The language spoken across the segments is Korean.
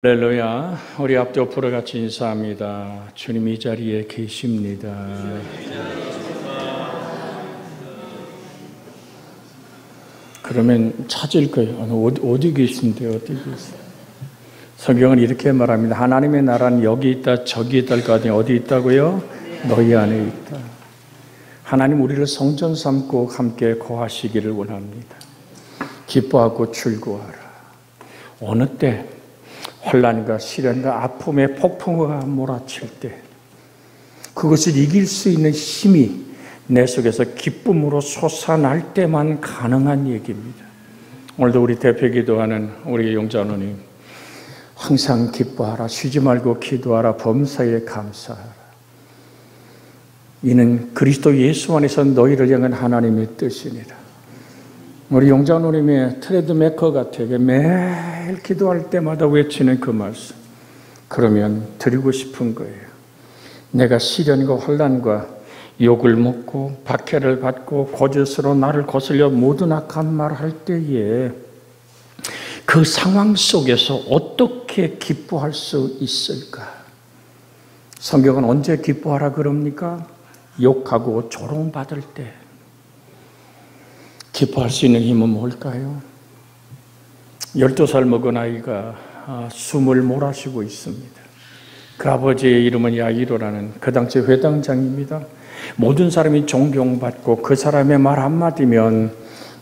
할렐루야. 우리 앞뒤엎으로 같이 인사합니다. 주님 이 자리에 계십니다. 그러면 찾을 거예요. 어디 계신데 어디 계세요? 성경은 이렇게 말합니다. 하나님의 나라는 여기 있다 저기 있다 할 거 아니에요. 어디 있다고요? 너희 안에 있다. 하나님 우리를 성전 삼고 함께 거하시기를 원합니다. 기뻐하고 즐거워하라. 어느 때 환난과 시련과 아픔의 폭풍우가 몰아칠 때 그것을 이길 수 있는 힘이 내 속에서 기쁨으로 솟아날 때만 가능한 얘기입니다. 오늘도 우리 대표 기도하는 우리 용자노님, 항상 기뻐하라, 쉬지 말고 기도하라, 범사에 감사하라. 이는 그리스도 예수 안에서 너희를 향한 하나님의 뜻이니라. 우리 용자노님의 트레드메커 같아요. 매일 기도할 때마다 외치는 그 말씀. 그러면 드리고 싶은 거예요. 내가 시련과 환난과 욕을 먹고 박해를 받고 거짓으로 나를 거슬려 모든 악한 말을 할 때에 그 상황 속에서 어떻게 기뻐할 수 있을까? 성경은 언제 기뻐하라 그럽니까? 욕하고 조롱받을 때. 기뻐할 수 있는 힘은 뭘까요? 12살 먹은 아이가 숨을 몰아쉬고 있습니다. 그 아버지의 이름은 야이로라는 그 당시 회당장입니다. 모든 사람이 존경받고 그 사람의 말 한마디면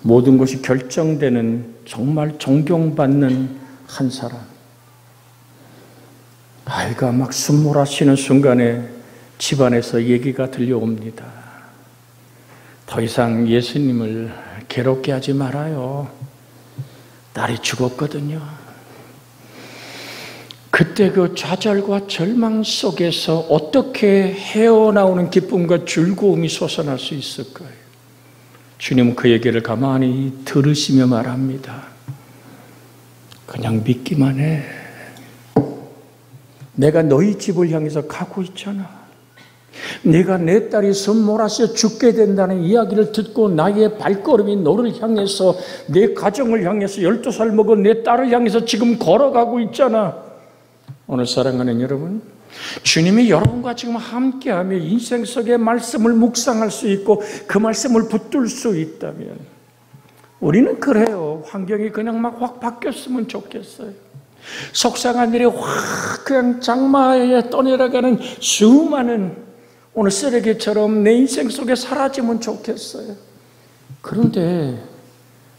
모든 것이 결정되는 정말 존경받는 한 사람. 아이가 막 숨 몰아쉬는 순간에 집안에서 얘기가 들려옵니다. 더 이상 예수님을 괴롭게 하지 말아요. 딸이 죽었거든요. 그때 그 좌절과 절망 속에서 어떻게 헤어나오는 기쁨과 즐거움이 솟아날 수 있을까요? 주님은 그 얘기를 가만히 들으시며 말합니다. 그냥 믿기만 해. 내가 너희 집을 향해서 가고 있잖아. 네가 내 딸이 숨 몰아쉬어 죽게 된다는 이야기를 듣고 나의 발걸음이 너를 향해서 내 가정을 향해서 12살 먹은 내 딸을 향해서 지금 걸어가고 있잖아. 오늘 사랑하는 여러분, 주님이 여러분과 지금 함께하며 인생 속의 말씀을 묵상할 수 있고 그 말씀을 붙들 수 있다면 우리는 그래요. 환경이 그냥 막 확 바뀌었으면 좋겠어요. 속상한 일이 확 그냥 장마에 떠내려가는 수많은 오늘 쓰레기처럼 내 인생 속에 사라지면 좋겠어요. 그런데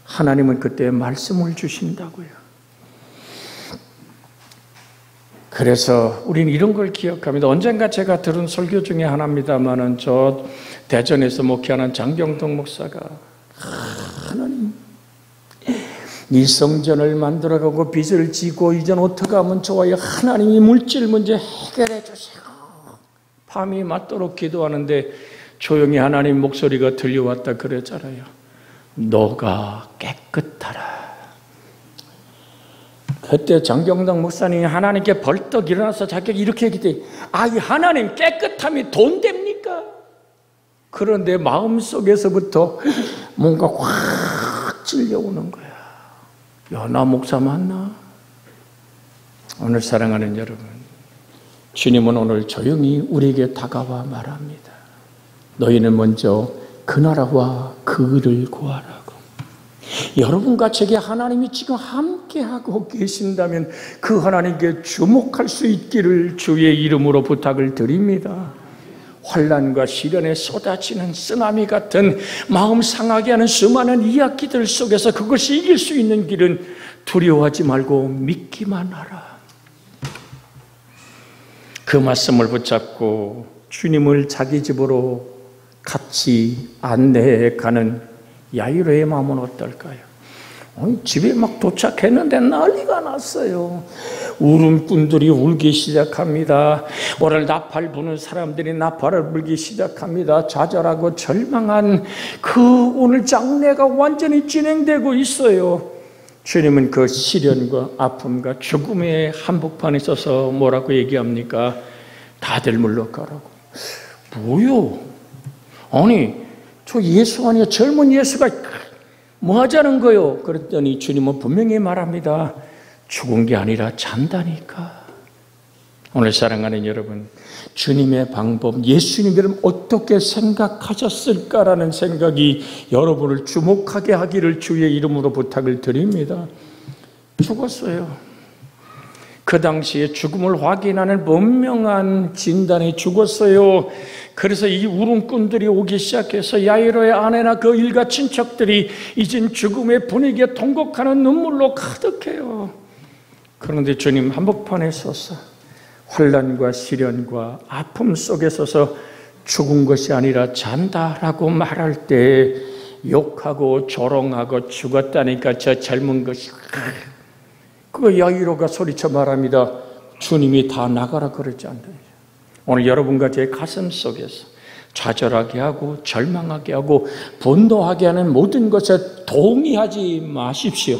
하나님은 그때 말씀을 주신다고요. 그래서 우리는 이런 걸 기억합니다. 언젠가 제가 들은 설교 중에 하나입니다만은 저 대전에서 목회하는 장경동 목사가 하나님 이 성전을 만들어가고 빚을 지고 이젠 어떻게 하면 좋아요? 하나님이 물질 문제 해결해 주세요. 밤이 맞도록 기도하는데 조용히 하나님 목소리가 들려왔다 그랬잖아요. 너가 깨끗하라. 그때 장경당 목사님이 하나님께 벌떡 일어나서 자기가 이렇게 얘기해. 아이 하나님 깨끗함이 돈 됩니까? 그런데 마음속에서부터 뭔가 확 찔려오는 거야. 야, 나 목사 맞나? 오늘 사랑하는 여러분, 주님은 오늘 조용히 우리에게 다가와 말합니다. 너희는 먼저 그 나라와 그 의를 구하라고. 여러분과 제게 하나님이 지금 함께하고 계신다면 그 하나님께 주목할 수 있기를 주의 이름으로 부탁을 드립니다. 환난과 시련에 쏟아지는 쓰나미 같은 마음 상하게 하는 수많은 이야기들 속에서 그것이 이길 수 있는 길은 두려워하지 말고 믿기만 하라. 그 말씀을 붙잡고 주님을 자기 집으로 같이 안내해 가는 야이로의 마음은 어떨까요? 집에 막 도착했는데 난리가 났어요. 울음꾼들이 울기 시작합니다. 오늘 나팔 부는 사람들이 나팔을 불기 시작합니다. 좌절하고 절망한 그 오늘 장례가 완전히 진행되고 있어요. 주님은 그 시련과 아픔과 죽음의 한복판에 서서 뭐라고 얘기합니까? 다들 물러가라고. 뭐요? 아니 저 예수 아니야? 젊은 예수가 뭐 하자는 거요? 그랬더니 주님은 분명히 말합니다. 죽은 게 아니라 잔다니까. 오늘 사랑하는 여러분, 주님의 방법, 예수님들은 어떻게 생각하셨을까라는 생각이 여러분을 주목하게 하기를 주의 이름으로 부탁을 드립니다. 죽었어요. 그 당시에 죽음을 확인하는 분명한 진단에 죽었어요. 그래서 이 울음꾼들이 오기 시작해서 야이로의 아내나 그 일가 친척들이 이젠 죽음의 분위기에 통곡하는 눈물로 가득해요. 그런데 주님 한복판에 서서 환난과 시련과 아픔 속에 서서 죽은 것이 아니라 잔다라고 말할 때 욕하고 조롱하고 죽었다니까 저 젊은 것이, 그 야이로가 소리쳐 말합니다. 주님이 다 나가라 그러지 않느냐. 오늘 여러분과 제 가슴 속에서 좌절하게 하고 절망하게 하고 분노하게 하는 모든 것에 동의하지 마십시오.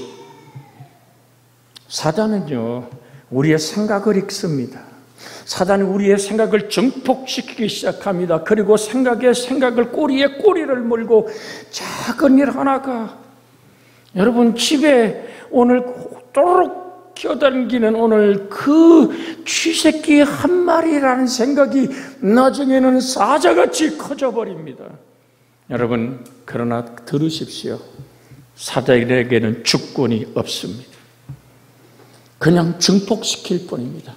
사단은요, 우리의 생각을 읽습니다. 사단은 우리의 생각을 증폭시키기 시작합니다. 그리고 생각을 꼬리에 꼬리를 물고 작은 일 하나가, 여러분 집에 오늘 또록 기어다니는 오늘 그 쥐새끼 한 마리라는 생각이 나중에는 사자같이 커져버립니다. 여러분, 그러나 들으십시오. 사단에게는 주권이 없습니다. 그냥 증폭시킬 뿐입니다.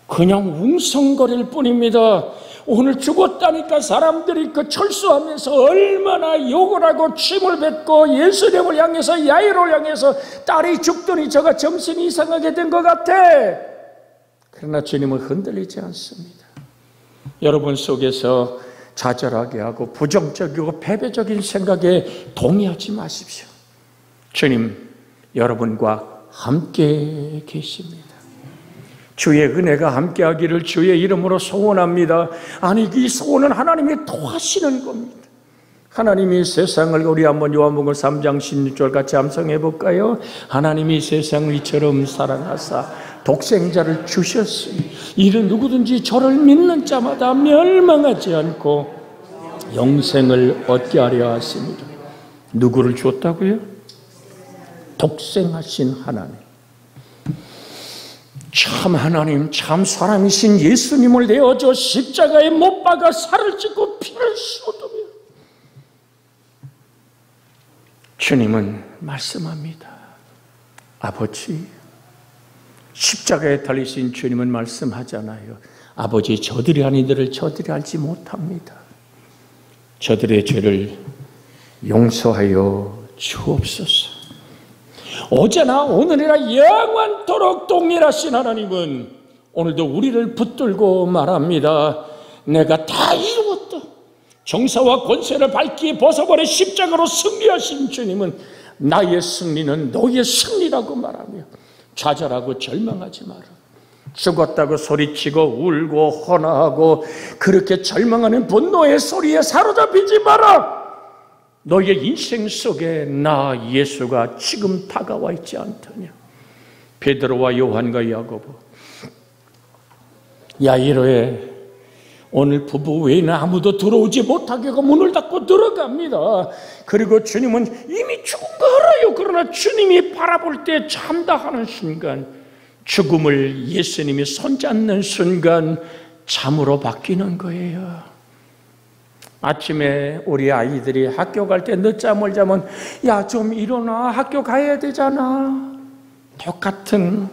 그냥 웅성거릴 뿐입니다. 오늘 죽었다니까 사람들이 그 철수하면서 얼마나 욕을 하고 침을 뱉고 예수님을 향해서, 야이로를 향해서 딸이 죽더니 저가 정신이 이상하게 된 것 같아. 그러나 주님은 흔들리지 않습니다. 여러분 속에서 좌절하게 하고 부정적이고 패배적인 생각에 동의하지 마십시오. 주님, 여러분과 함께 계십니다. 주의 은혜가 함께하기를 주의 이름으로 소원합니다. 아니, 이 소원은 하나님이 토하시는 겁니다. 하나님이 세상을, 우리 한번 요한복음 3장 16절 같이 암송해 볼까요? 하나님이 세상을 이처럼 사랑하사 독생자를 주셨으니 이는 누구든지 저를 믿는 자마다 멸망하지 않고 영생을 얻게 하려 하십니다. 누구를 주었다고요? 독생하신 하나님. 참 하나님, 참 사람이신 예수님을 내어줘 십자가에 못 박아 살을 찢고 피를 쏟으며 주님은 말씀합니다. 아버지, 십자가에 달리신 주님은 말씀하잖아요. 아버지, 저들이 아닌 이들을 저들이 알지 못합니다. 저들의 죄를 용서하여 주옵소서. 어제나 오늘이나 영원토록 동일하신 하나님은 오늘도 우리를 붙들고 말합니다. 내가 다 이루었다. 정사와 권세를 밝히 벗어버려 십자가로 승리하신 주님은 나의 승리는 너의 승리라고 말하며 좌절하고 절망하지 마라. 죽었다고 소리치고 울고 헌화하고 그렇게 절망하는 분노의 소리에 사로잡히지 마라. 너의 인생 속에 나 예수가 지금 다가와 있지 않더냐. 베드로와 요한과 야고보, 야이로의 오늘 부부 외에는 아무도 들어오지 못하게 하고 문을 닫고 들어갑니다. 그리고 주님은 이미 죽은 거 알아요. 그러나 주님이 바라볼 때 잔다 하는 순간, 죽음을 예수님이 손잡는 순간 잠으로 바뀌는 거예요. 아침에 우리 아이들이 학교 갈 때 늦잠을 자면 야, 좀 일어나, 학교 가야 되잖아. 똑같은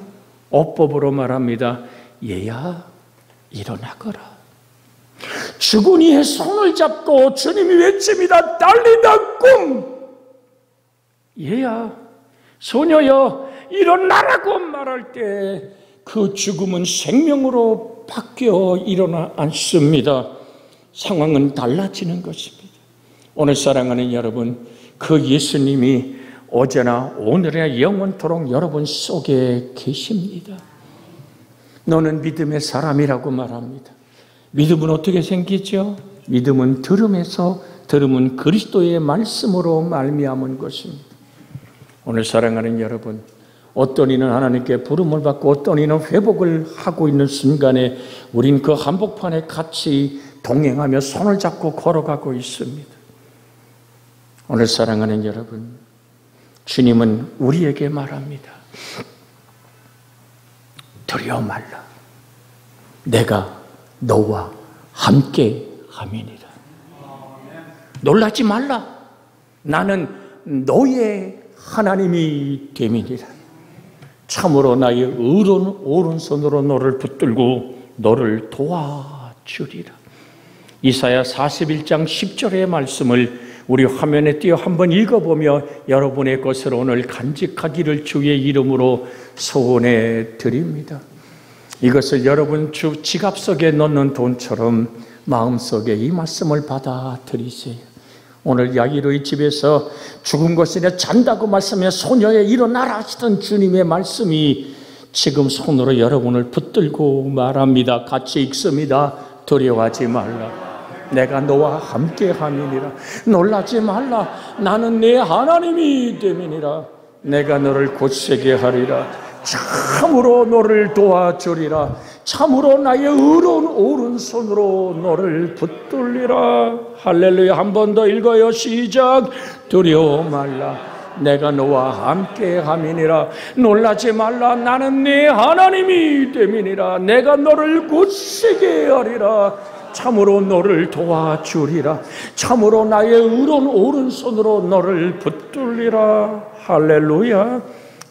어법으로 말합니다. 얘야, 일어나거라. 죽은 이의 손을 잡고 주님이 외칩니다. 달리다 꿈! 얘야, 소녀여, 일어나라고 말할 때 그 죽음은 생명으로 바뀌어 일어나 앉습니다. 상황은 달라지는 것입니다. 오늘 사랑하는 여러분, 그 예수님이 어제나 오늘이나 영원토록 여러분 속에 계십니다. 너는 믿음의 사람이라고 말합니다. 믿음은 어떻게 생기죠? 믿음은 들음에서, 들음은 그리스도의 말씀으로 말미암은 것입니다. 오늘 사랑하는 여러분, 어떤 이는 하나님께 부름을 받고 어떤 이는 회복을 하고 있는 순간에 우린 그 한복판에 같이 동행하며 손을 잡고 걸어가고 있습니다. 오늘 사랑하는 여러분, 주님은 우리에게 말합니다. 두려워 말라. 내가 너와 함께 함이니라. 놀라지 말라. 나는 너의 하나님이 됨이니라. 참으로 나의 의로운 오른손으로 너를 붙들고 너를 도와주리라. 이사야 41장 10절의 말씀을 우리 화면에 띄어 한번 읽어보며 여러분의 것을 오늘 간직하기를 주의 이름으로 소원해 드립니다. 이것을 여러분 주 지갑 속에 넣는 돈처럼 마음속에 이 말씀을 받아들이세요. 오늘 야이로의 집에서 죽은 것이나 잔다고 말씀해 소녀의 일어나라 하시던 주님의 말씀이 지금 손으로 여러분을 붙들고 말합니다. 같이 읽습니다. 두려워하지 말라. 내가 너와 함께 함이니라. 놀라지 말라. 나는 내 하나님이 됨이니라. 내가 너를 곧세게 하리라. 참으로 너를 도와주리라. 참으로 나의 의로운 오른손으로 너를 붙들리라. 할렐루야. 한 번 더 읽어요. 시작. 두려워 말라. 내가 너와 함께 함이니라. 놀라지 말라. 나는 네 하나님이 됨이니라. 내가 너를 곧세게 하리라. 참으로 너를 도와주리라. 참으로 나의 의로운 오른손으로 너를 붙들리라. 할렐루야.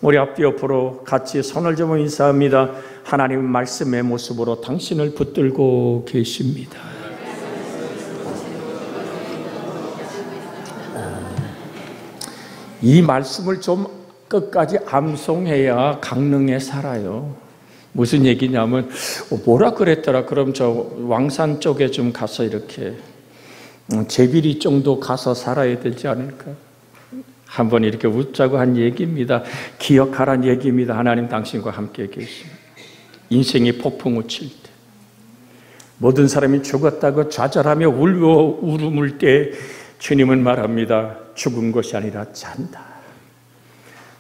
우리 앞뒤 옆으로 같이 손을 잡아 인사합니다. 하나님 말씀의 모습으로 당신을 붙들고 계십니다. 이 말씀을 좀 끝까지 암송해야 강릉에 살아요. 무슨 얘기냐면 뭐라 그랬더라. 그럼 저 왕산 쪽에 좀 가서 이렇게 제비리 정도 가서 살아야 되지 않을까. 한번 이렇게 웃자고 한 얘기입니다. 기억하란 얘기입니다. 하나님 당신과 함께 계십니다. 인생이 폭풍우 칠 때, 모든 사람이 죽었다고 좌절하며 울음을 때 주님은 말합니다. 죽은 것이 아니라 잔다.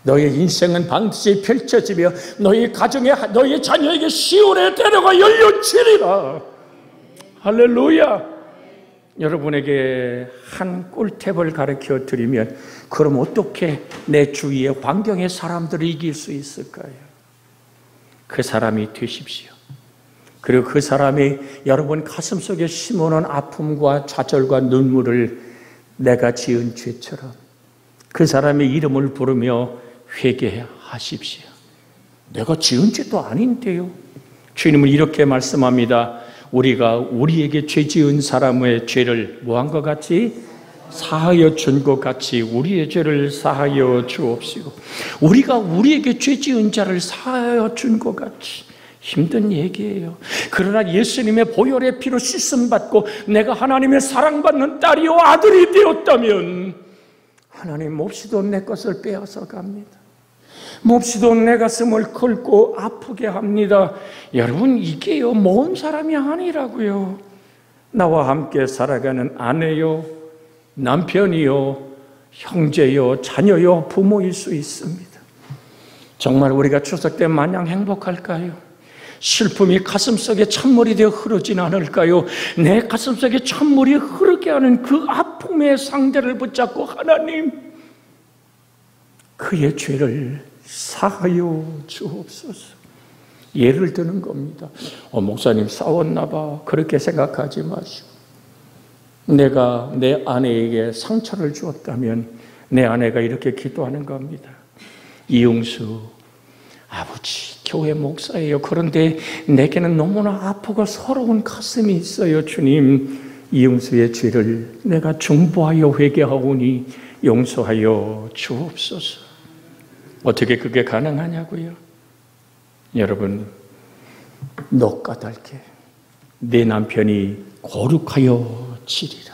너의 인생은 반드시 펼쳐지며 너희 가정에, 너희 자녀에게 시온의 대로가 열려지리라. 할렐루야. 여러분에게 한 꿀팁을 가르쳐 드리면, 그럼 어떻게 내 주위의 환경의 사람들을 이길 수 있을까요? 그 사람이 되십시오. 그리고 그 사람이 여러분 가슴속에 심어놓은 아픔과 좌절과 눈물을 내가 지은 죄처럼 그 사람의 이름을 부르며 회개하십시오. 내가 지은 죄도 아닌데요. 주님은 이렇게 말씀합니다. 우리가 우리에게 죄 지은 사람의 죄를 뭐한 것 같이? 사하여 준 것 같이 우리의 죄를 사하여 주옵시고, 우리가 우리에게 죄 지은 자를 사하여 준 것 같이. 힘든 얘기예요. 그러나 예수님의 보혈의 피로 씻음받고 내가 하나님의 사랑받는 딸이요 아들이 되었다면 하나님 몹시도 내 것을 빼앗아 갑니다. 몹시도 내 가슴을 긁고 아프게 합니다. 여러분, 이게요 먼 사람이 아니라고요. 나와 함께 살아가는 아내요, 남편이요, 형제요, 자녀요, 부모일 수 있습니다. 정말 우리가 추석 때 마냥 행복할까요? 슬픔이 가슴속에 찬물이 되어 흐르진 않을까요? 내 가슴속에 찬물이 흐르게 하는 그 아픔의 상대를 붙잡고 하나님, 그의 죄를 사하여 주옵소서. 예를 드는 겁니다. 목사님 싸웠나 봐. 그렇게 생각하지 마시고, 내가 내 아내에게 상처를 주었다면 내 아내가 이렇게 기도하는 겁니다. 이용수 아버지, 교회 목사예요. 그런데 내게는 너무나 아프고 서러운 가슴이 있어요. 주님, 이용수의 죄를 내가 중보하여 회개하오니 용서하여 주옵소서. 어떻게 그게 가능하냐고요? 여러분, 너 까닭에 내 남편이 거룩하여 지리라.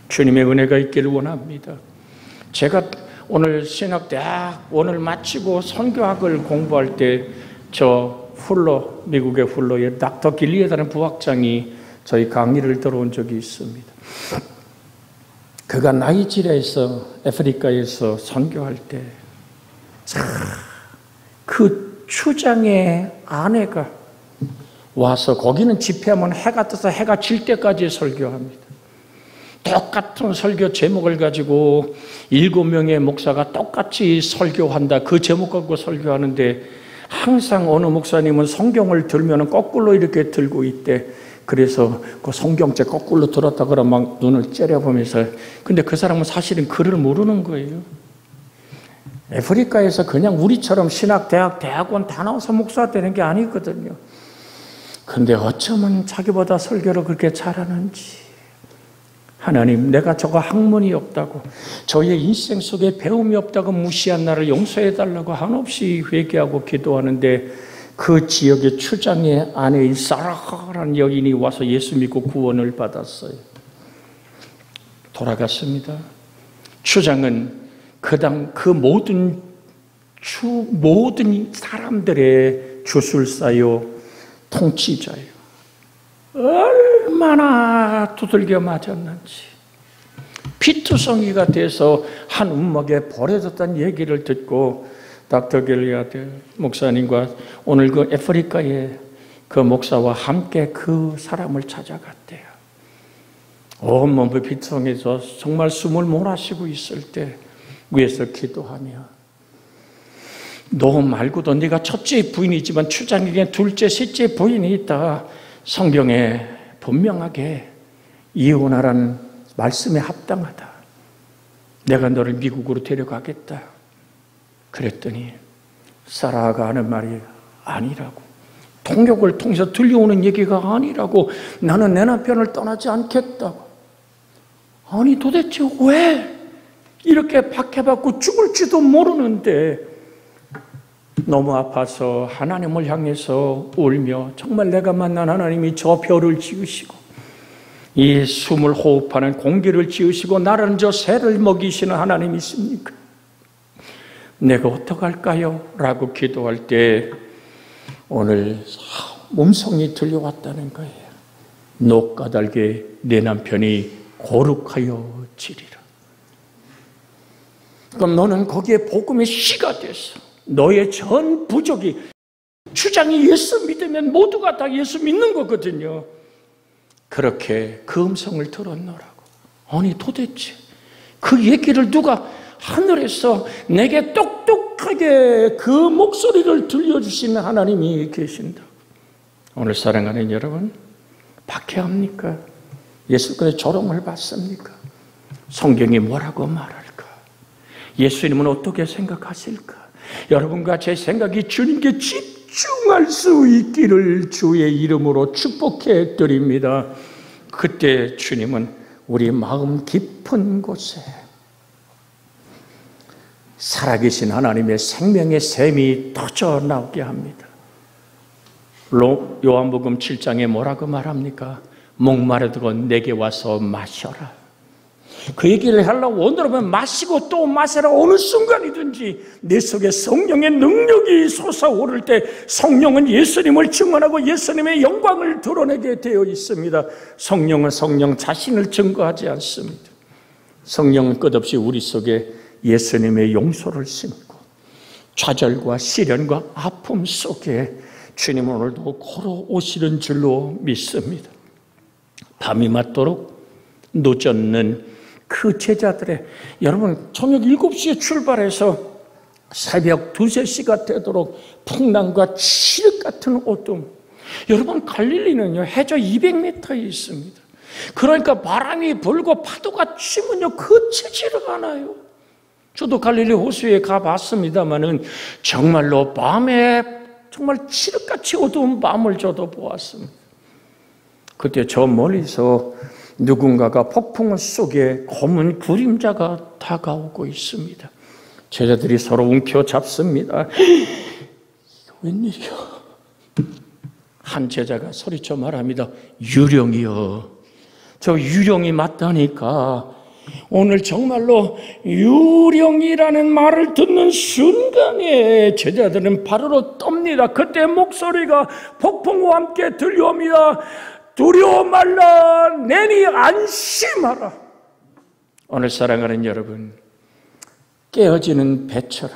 주님의 은혜가 있기를 원합니다. 제가 오늘 신학대학 오늘 마치고 선교학을 공부할 때 저 훌러, 미국의 훌러의 닥터 길리에다는 부학장이 저희 강의를 들어온 적이 있습니다. 그가 나이지리아에서, 아프리카에서 선교할 때 그 추장의 아내가 와서, 거기는 집회하면 해가 떠서 해가 질 때까지 설교합니다. 똑같은 설교 제목을 가지고 7명의 목사가 똑같이 설교한다. 그 제목 갖고 설교하는데 항상 어느 목사님은 성경을 들면 거꾸로 이렇게 들고 있대. 그래서 그 성경책 거꾸로 들었다 그러면 막 눈을 째려보면서, 근데 그 사람은 사실은 글을 모르는 거예요. 아프리카에서 그냥 우리처럼 신학, 대학원 다 나와서 목사 되는 게 아니거든요. 근데 어쩌면 자기보다 설교를 그렇게 잘하는지. 하나님, 내가 저거 학문이 없다고, 저의 인생 속에 배움이 없다고 무시한 나를 용서해달라고 한없이 회개하고 기도하는데, 그 지역의 추장의 아내인 사라라는 여인이 와서 예수 믿고 구원을 받았어요. 돌아갔습니다. 추장은 그 모든 사람들의 주술사요, 통치자요. 얼마나 두들겨 맞았는지. 피투성이가 돼서 한 움막에 버려졌다는 얘기를 듣고 닥터 길리아드 목사님과 오늘 그 아프리카의 그 목사와 함께 그 사람을 찾아갔대요. 온몸을 피투성에서 정말 숨을 몰아쉬고 있을 때 위에서 기도하며, 너 말고도 네가 첫째 부인이지만 추장에게 둘째, 셋째 부인이 있다. 성경에 분명하게 이혼하라는 말씀에 합당하다. 내가 너를 미국으로 데려가겠다. 그랬더니 사라가 하는 말이 아니라고, 통역을 통해서 들려오는 얘기가 아니라고, 나는 내 남편을 떠나지 않겠다고. 아니 도대체 왜 이렇게 박해받고 죽을지도 모르는데 너무 아파서 하나님을 향해서 울며, 정말 내가 만난 하나님이 저 별을 지으시고 이 숨을 호흡하는 공기를 지으시고 나라는 저 새를 먹이시는 하나님이십니까? 내가 어떡할까요? 라고 기도할 때 오늘 음성이 들려왔다는 거예요. 녹가달게 내 남편이 거룩하여 지리라. 그럼 너는 거기에 복음의 씨가 돼서 너의 전 부족이, 추장이 예수 믿으면 모두가 다 예수 믿는 거거든요. 그렇게 그 음성을 들었노라고. 아니 도대체 그 얘기를 누가 하늘에서 내게 똑똑하게 그 목소리를 들려주시는 하나님이 계신다. 오늘 사랑하는 여러분, 박해합니까? 예수께서 조롱을 받습니까? 성경이 뭐라고 말할까? 예수님은 어떻게 생각하실까? 여러분과 제 생각이 주님께 집중할 수 있기를 주의 이름으로 축복해 드립니다. 그때 주님은 우리 마음 깊은 곳에 살아계신 하나님의 생명의 샘이 터져 나오게 합니다. 요한복음 7장에 뭐라고 말합니까? 목마르다고 내게 와서 마셔라. 그 얘기를 하려고 원더라면 마시고 또 마셔라. 어느 순간이든지 내 속에 성령의 능력이 솟아오를 때 성령은 예수님을 증언하고 예수님의 영광을 드러내게 되어 있습니다. 성령은 성령 자신을 증거하지 않습니다. 성령은 끝없이 우리 속에 예수님의 용서를 심고 좌절과 시련과 아픔 속에 주님은 오늘도 걸어오시는 줄로 믿습니다. 밤이 맞도록 늦었는 그 제자들의, 여러분 저녁 7시에 출발해서 새벽 2, 3시가 되도록 풍랑과 칠흑 같은 어둠. 여러분 갈릴리는요 해저 200m에 있습니다. 그러니까 바람이 불고 파도가 치면요 그치지를 않아요. 저도 갈릴리 호수에 가봤습니다마는 정말로 밤에 정말 칠흑같이 어두운 밤을 저도 보았습니다. 그때 저 멀리서 누군가가 폭풍 속에 검은 그림자가 다가오고 있습니다. 제자들이 서로 움켜잡습니다. 웬일이야? 한 제자가 소리쳐 말합니다. 유령이여. 저 유령이 맞다니까. 오늘 정말로 유령이라는 말을 듣는 순간에 제자들은 바로 떱니다. 그때 목소리가 폭풍과 함께 들려옵니다. 두려워 말라, 내니 안심하라. 오늘 사랑하는 여러분, 깨어지는 배처럼,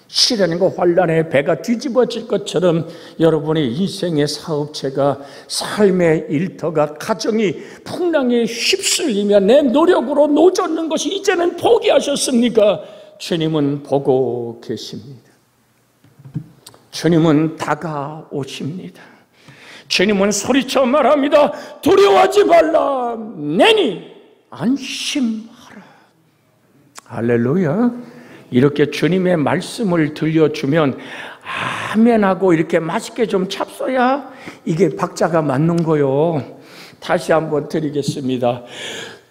시련과 환난의 배가 뒤집어질 것처럼 여러분의 인생의 사업체가, 삶의 일터가, 가정이 풍랑에 휩쓸리며 내 노력으로 노젓는 것이 이제는 포기하셨습니까? 주님은 보고 계십니다. 주님은 다가오십니다. 주님은 소리쳐 말합니다. 두려워하지 말라. 내니 안심하라. 할렐루야. 이렇게 주님의 말씀을 들려주면 아멘하고 이렇게 맛있게 좀 찹숴야 이게 박자가 맞는 거요. 다시 한번 드리겠습니다.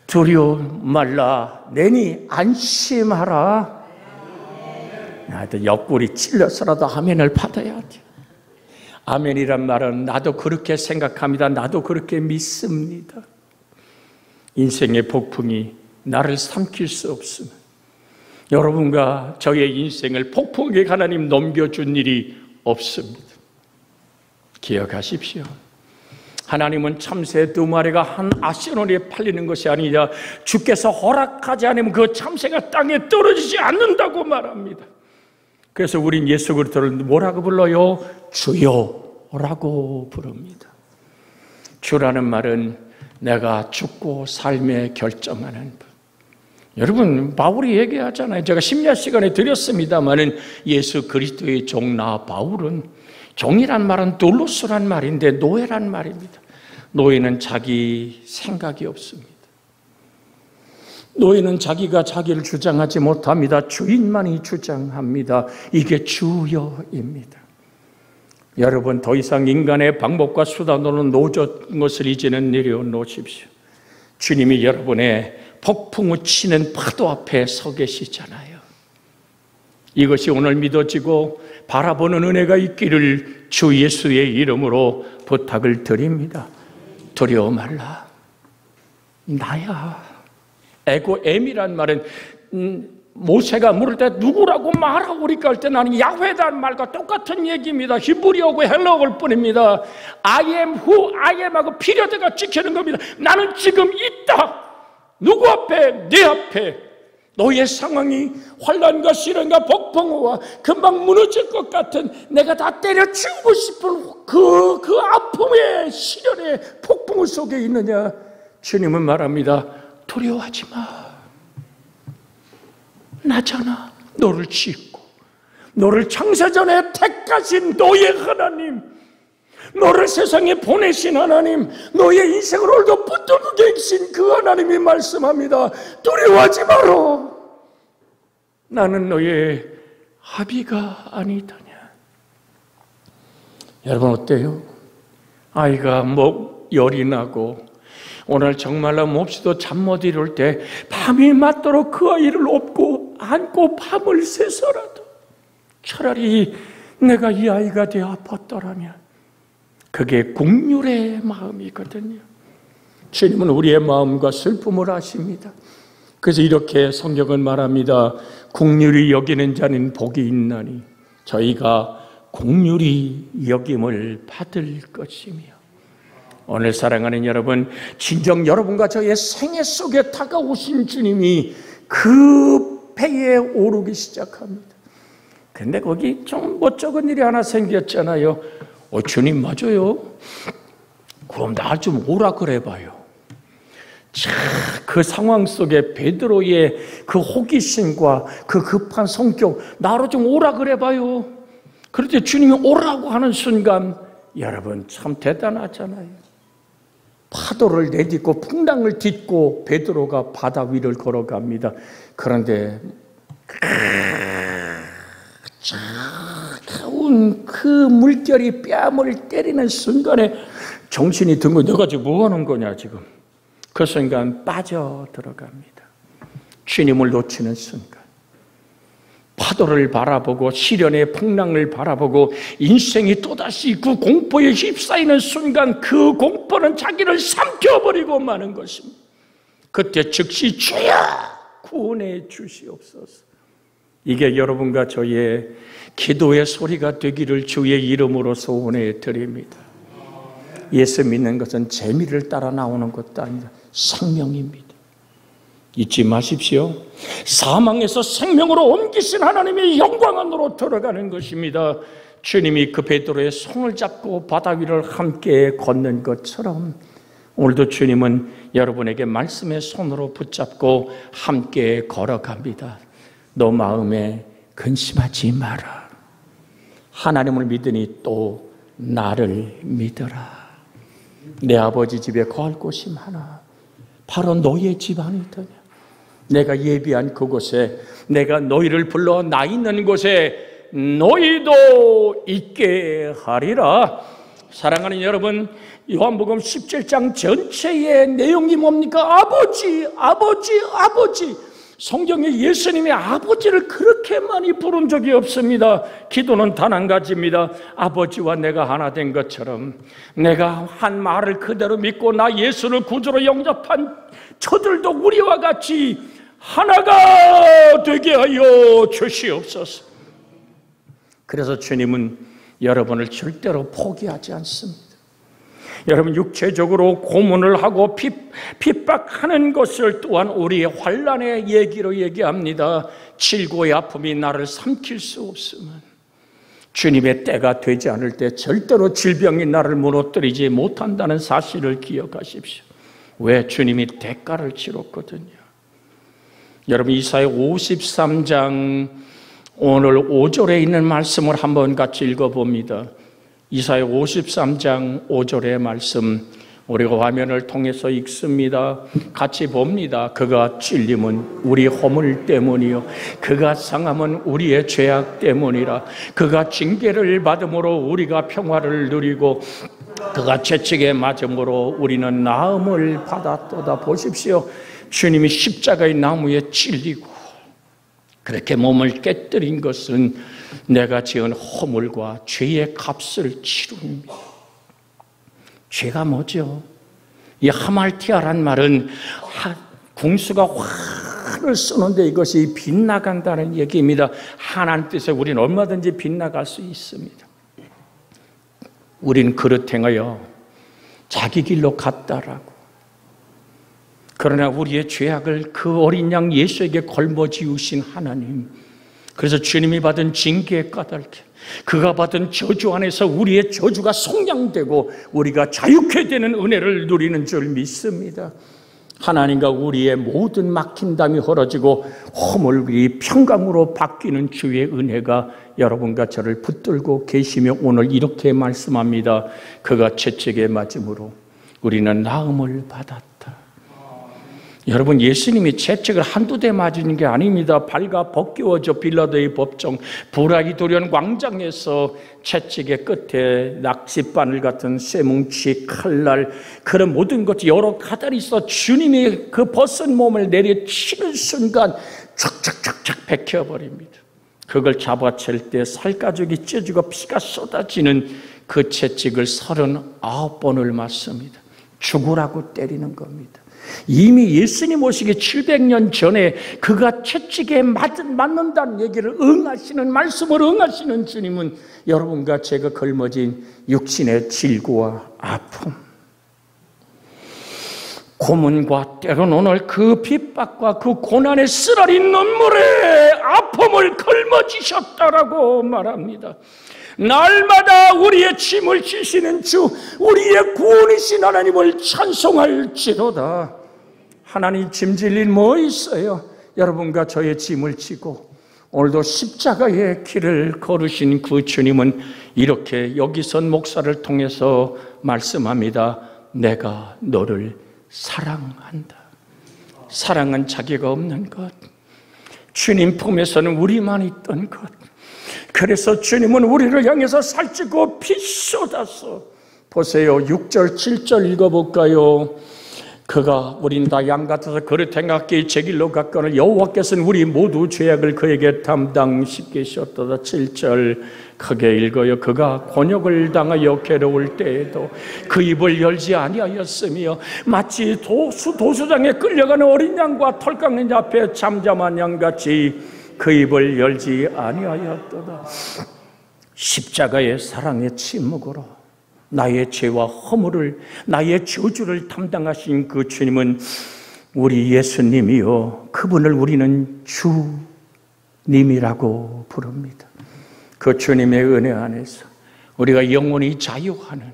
두려워 말라. 내니 안심하라. 나도 옆구리 찔러서라도 아멘을 받아야 돼. 아멘이란 말은 나도 그렇게 생각합니다. 나도 그렇게 믿습니다. 인생의 폭풍이 나를 삼킬 수 없으면 여러분과 저의 인생을 폭풍에 하나님 넘겨준 일이 없습니다. 기억하십시오. 하나님은 참새 2마리가 한 아시노리에 팔리는 것이 아니라 주께서 허락하지 않으면 그 참새가 땅에 떨어지지 않는다고 말합니다. 그래서 우린 예수 그리스도를 뭐라고 불러요? 주여라고 부릅니다. 주라는 말은 내가 죽고 삶에 결정하는 분. 여러분, 바울이 얘기하잖아요. 제가 심야 시간에 드렸습니다마는 예수 그리스도의 종 나 바울은, 종이란 말은 둘로스란 말인데 노예란 말입니다. 노예는 자기 생각이 없습니다. 노예는 자기가 자기를 주장하지 못합니다. 주인만이 주장합니다. 이게 주여입니다. 여러분, 더 이상 인간의 방법과 수단으로는 노젓은 것을 이제는 내려놓으십시오. 주님이 여러분의 폭풍우 치는 파도 앞에 서 계시잖아요. 이것이 오늘 믿어지고 바라보는 은혜가 있기를 주 예수의 이름으로 부탁을 드립니다. 두려워 말라. 나야. 에고엠이란 말은 모세가 물을 때 누구라고 말하고 그러니까 할 때 나는 야훼라는 말과 똑같은 얘기입니다. 히브리어고 헬라어일 뿐입니다. I am who I am하고 피리어드가 찍히는 겁니다. 나는 지금 있다. 누구 앞에? 내 앞에. 너의 상황이 환난과 시련과 폭풍우와 금방 무너질 것 같은 내가 다 때려치우고 싶은 그 아픔의 시련의 폭풍우 속에 있느냐? 주님은 말합니다. 두려워하지 마. 나잖아. 너를 짓고 너를 창세전에 택하신 너의 하나님, 너를 세상에 보내신 하나님, 너의 인생을 오늘도 붙들고 계신 그 하나님이 말씀합니다. 두려워하지 마라. 나는 너의 아비가 아니더냐. 여러분 어때요? 아이가 열이 나고 오늘 정말로 몹시도 잠 못 이룰 때 밤이 맞도록 그 아이를 업고 안고 밤을 새서라도 차라리 내가 이 아이가 되어 아팠더라면 그게 긍휼의 마음이거든요. 주님은 우리의 마음과 슬픔을 아십니다. 그래서 이렇게 성경은 말합니다. 긍휼히 여기는 자는 복이 있나니 저희가 긍휼히 여김을 받을 것이며. 오늘 사랑하는 여러분, 진정 여러분과 저의 생애 속에 다가오신 주님이 그 배에 오르기 시작합니다. 근데 거기 좀 멋쩍은 일이 하나 생겼잖아요. 주님 맞아요? 그럼 나 좀 오라 그래봐요. 자, 그 상황 속에 베드로의 그 호기심과 그 급한 성격, 나로 좀 오라 그래봐요. 그럴 때 주님이 오라고 하는 순간 여러분 참 대단하잖아요. 파도를 내딛고 풍랑을 딛고 베드로가 바다 위를 걸어갑니다. 그런데 차가운 그 물결이 뺨을 때리는 순간에 정신이 든 거, 너가 지금 뭐 하는 거냐 지금. 그 순간 빠져 들어갑니다. 주님을 놓치는 순간, 파도를 바라보고 시련의 풍랑을 바라보고 인생이 또다시 그 공포에 휩싸이는 순간 그 공포는 자기를 삼켜버리고 마는 것입니다. 그때 즉시 주여 구원해 주시옵소서. 이게 여러분과 저의 기도의 소리가 되기를 주의 이름으로 소원해 드립니다. 예수 믿는 것은 재미를 따라 나오는 것도 아니라 생명입니다. 잊지 마십시오. 사망에서 생명으로 옮기신 하나님의 영광 안으로 들어가는 것입니다. 주님이 그 베드로의 손을 잡고 바다 위를 함께 걷는 것처럼 오늘도 주님은 여러분에게 말씀의 손으로 붙잡고 함께 걸어갑니다. 너 마음에 근심하지 마라. 하나님을 믿으니 또 나를 믿어라. 내 아버지 집에 거할 곳이 많아. 바로 너희의 집 아니더냐. 내가 예비한 그곳에 내가 너희를 불러 나 있는 곳에 너희도 있게 하리라. 사랑하는 여러분, 요한복음 17장 전체의 내용이 뭡니까? 아버지, 아버지, 아버지. 성경에 예수님의 아버지를 그렇게 많이 부른 적이 없습니다. 기도는 단 한 가지입니다. 아버지와 내가 하나 된 것처럼 내가 한 말을 그대로 믿고 나 예수를 구주로 영접한 저들도 우리와 같이 하나가 되게 하여 주시옵소서. 그래서 주님은 여러분을 절대로 포기하지 않습니다. 여러분, 육체적으로 고문을 하고 핍박하는 것을 또한 우리의 환난의 얘기로 얘기합니다. 질고의 아픔이 나를 삼킬 수 없으면 주님의 때가 되지 않을 때 절대로 질병이 나를 무너뜨리지 못한다는 사실을 기억하십시오. 왜? 주님이 대가를 치렀거든요. 여러분, 이사야 53장 오늘 5절에 있는 말씀을 한번 같이 읽어봅니다. 이사야 53장 5절의 말씀, 우리가 화면을 통해서 읽습니다. 같이 봅니다. 그가 찔림은 우리 허물 때문이요 그가 상함은 우리의 죄악 때문이라. 그가 징계를 받음으로 우리가 평화를 누리고 그가 채찍에 맞음으로 우리는 나음을 받았도다. 보십시오. 주님이 십자가의 나무에 찔리고 그렇게 몸을 깨뜨린 것은 내가 지은 허물과 죄의 값을 치릅니다. 죄가 뭐죠? 이 하말티아란 말은 궁수가 활을 쏘는데 이것이 빗나간다는 얘기입니다. 하나님 뜻에 우리는 얼마든지 빗나갈 수 있습니다. 우린 그릇 행하여 자기 길로 갔다라고. 그러나 우리의 죄악을 그 어린 양 예수에게 걸머지우신 하나님, 그래서 주님이 받은 징계에 까닭에 그가 받은 저주 안에서 우리의 저주가 속량되고 우리가 자유케 되는 은혜를 누리는 줄 믿습니다. 하나님과 우리의 모든 막힌담이 헐어지고 허물이 평강으로 바뀌는 주의 은혜가 여러분과 저를 붙들고 계시며 오늘 이렇게 말씀합니다. 그가 채찍에 맞음으로 우리는 나음을 받았다. 여러분, 예수님이 채찍을 한두 대 맞은 게 아닙니다. 발가 벗겨져 빌라도의 법정 브라이도리온 광장에서 채찍의 끝에 낚싯바늘 같은 쇠뭉치, 칼날, 그런 모든 것이 여러 가닥이 있어 주님이 그 벗은 몸을 내려치는 순간 촥촥촥촥 벗겨버립니다. 그걸 잡아챌 때 살가죽이 찢어지고 피가 쏟아지는 그 채찍을 39번을 맞습니다. 죽으라고 때리는 겁니다. 이미 예수님 오시기 700년 전에 그가 채찍에 맞는다는 얘기를 응하시는, 말씀을 응하시는 주님은 여러분과 제가 걸머진 육신의 질고와 아픔, 고문과 때로는 오늘 그 핍박과 그 고난의 쓰라린 눈물에 아픔을 걸머지셨다라고 말합니다. 날마다 우리의 짐을 지시는 주, 우리의 구원이신 하나님을 찬송할지로다. 하나님, 짐질 일 뭐 있어요? 여러분과 저의 짐을 지고 오늘도 십자가의 길을 걸으신 그 주님은 이렇게 여기선 목사를 통해서 말씀합니다. 내가 너를 사랑한다. 사랑은 자기가 없는 것, 주님 품에서는 우리만 있던 것. 그래서 주님은 우리를 향해서 살찌고 피 쏟아서, 보세요, 6절 7절 읽어볼까요? 그가 우린 다 양 같아서 그릇 행하기에 제 길로 갔거늘 여호와께서는 우리 모두 죄악을 그에게 담당시게 하셨도다. 7절 크게 읽어요. 그가 곤욕을 당하여 괴로울 때에도 그 입을 열지 아니하였으며 마치 도수장에 끌려가는 어린 양과 털 깎는 자 앞에 잠잠한 양같이 그 입을 열지 아니하였도다. 십자가의 사랑의 침묵으로 나의 죄와 허물을, 나의 저주를 담당하신 그 주님은 우리 예수님이요, 그분을 우리는 주님이라고 부릅니다. 그 주님의 은혜 안에서 우리가 영원히 자유하는,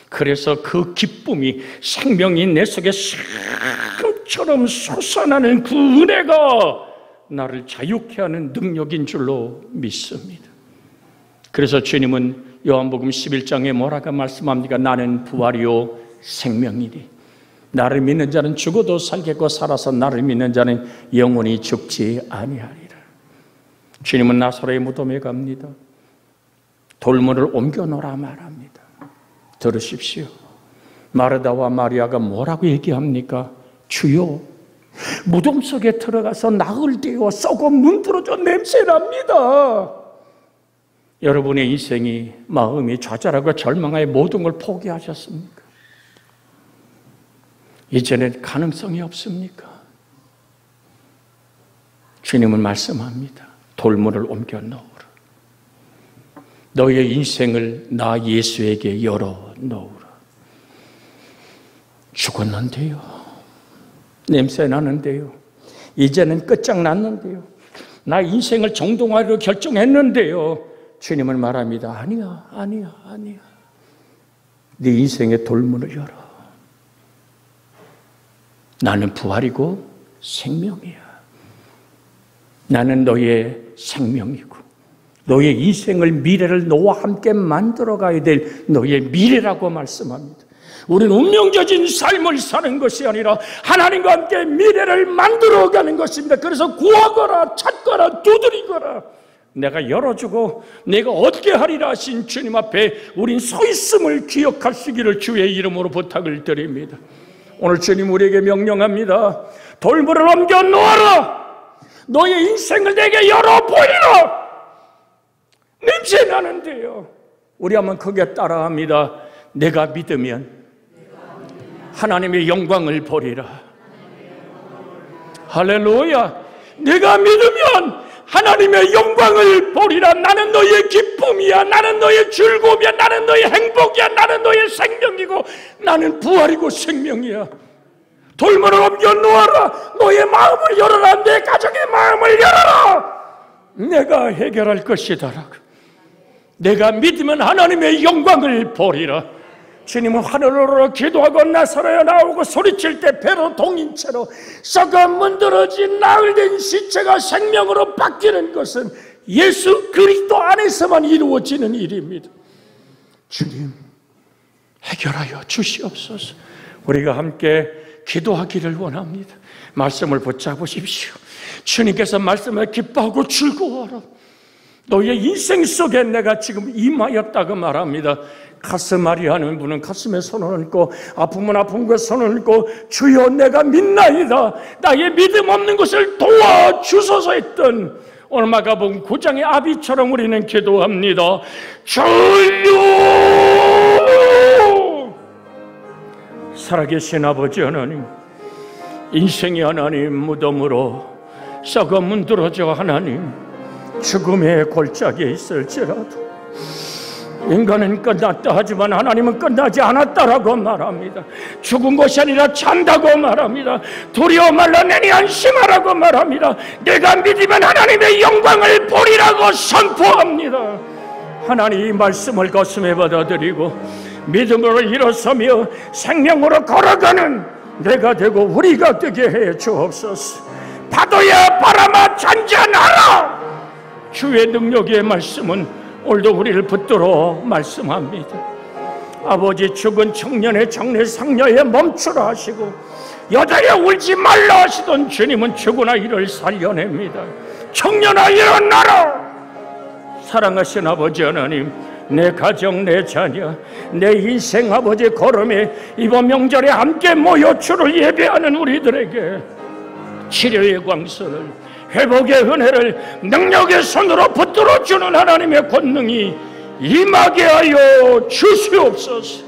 그래서 그 기쁨이, 생명이 내 속에 샘처럼 솟아나는 그 은혜가 나를 자유케 하는 능력인 줄로 믿습니다. 그래서 주님은 요한복음 11장에 뭐라고 말씀합니까? 나는 부활이요 생명이니 나를 믿는 자는 죽어도 살겠고 살아서 나를 믿는 자는 영원히 죽지 아니하리라. 주님은 나사로의 무덤에 갑니다. 돌문을 옮겨 놓으라 말합니다. 들으십시오. 마르다와 마리아가 뭐라고 얘기합니까? 주여, 무덤 속에 들어가서 나흘 되어 썩어 문드러져 냄새납니다. 여러분의 인생이 마음이 좌절하고 절망하여 모든 걸 포기하셨습니까? 이제는 가능성이 없습니까? 주님은 말씀합니다. 돌문을 옮겨 놓으라. 너의 인생을 나 예수에게 열어 놓으라. 죽었는데요. 냄새 나는데요. 이제는 끝장났는데요. 나 인생을 정동하기로 결정했는데요. 주님은 말합니다. 아니야, 아니야, 아니야. 네 인생의 돌문을 열어. 나는 부활이고 생명이야. 나는 너의 생명이고 너의 인생을 미래를 너와 함께 만들어가야 될 너의 미래라고 말씀합니다. 우리는 운명적인 삶을 사는 것이 아니라 하나님과 함께 미래를 만들어가는 것입니다. 그래서 구하거나 찾거나 두드리거나 내가 열어주고 내가 얻게 하리라 하신 주님 앞에 우린 서 있음을 기억하시기를 주의 이름으로 부탁을 드립니다. 오늘 주님 우리에게 명령합니다. 돌문을 옮겨 놓아라. 너의 인생을 내게 열어 보이라. 냄새 나는데요. 우리 한번 크게 따라합니다. 내가 믿으면 하나님의 영광을 보리라. 할렐루야. 내가 믿으면 하나님의 영광을 보리라. 나는 너의 기쁨이야. 나는 너의 즐거움이야. 나는 너의 행복이야. 나는 너의 생명이고 나는 부활이고 생명이야. 돌문을 옮겨 놓아라. 너의 마음을 열어라. 내 가정의 마음을 열어라. 내가 해결할 것이다. 내가 믿으면 하나님의 영광을 보리라. 주님은 하늘으로 기도하고 나사로에 나오고 소리칠 때 배로 동인 채로 썩어 문드러진 나흘된 시체가 생명으로 바뀌는 것은 예수 그리스도 안에서만 이루어지는 일입니다. 주님 해결하여 주시옵소서. 우리가 함께 기도하기를 원합니다. 말씀을 붙잡으십시오. 주님께서 말씀을 기뻐하고 즐거워하라. 너의 인생 속에 내가 지금 임하였다고 말합니다. 가슴앓이 하는 분은 가슴에 손을 얹고 아프면 아픈 것에 손을 얹고 주여 내가 믿나이다. 나의 믿음 없는 것을 도와주소서 했던 오늘 마가복음 9장의 아비처럼 우리는 기도합니다. 주여! 살아계신 아버지 하나님, 인생이 하나님 무덤으로 썩어 문드러져 하나님 죽음의 골짜기에 있을지라도 인간은 끝났다 하지만 하나님은 끝나지 않았다라고 말합니다. 죽은 것이 아니라 잔다고 말합니다. 두려워 말라 내니 안심하라고 말합니다. 내가 믿으면 하나님의 영광을 보리라고 선포합니다. 하나님 이 말씀을 가슴에 받아들이고 믿음으로 일어서며 생명으로 걸어가는 내가 되고 우리가 되게 해 주옵소서. 파도야 바람아 잔잔하라. 주의 능력의 말씀은 오늘도 우리를 붙들어 말씀합니다. 아버지 죽은 청년의 장래 상녀에 멈추라 하시고 여자여 울지 말라 하시던 주님은 죽으나 이를 살려냅니다. 청년아 일어나라. 사랑하신 아버지 하나님, 내 가정, 내 자녀, 내 인생 아버지 걸음에 이번 명절에 함께 모여 주를 예배하는 우리들에게 치료의 광선을, 회복의 은혜를 능력의 손으로 붙들어주는 하나님의 권능이 임하게 하여 주시옵소서.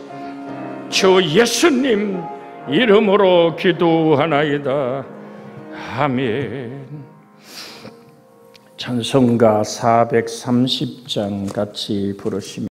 주 예수님 이름으로 기도하나이다. 아멘. 찬송가 430장 같이 부르시면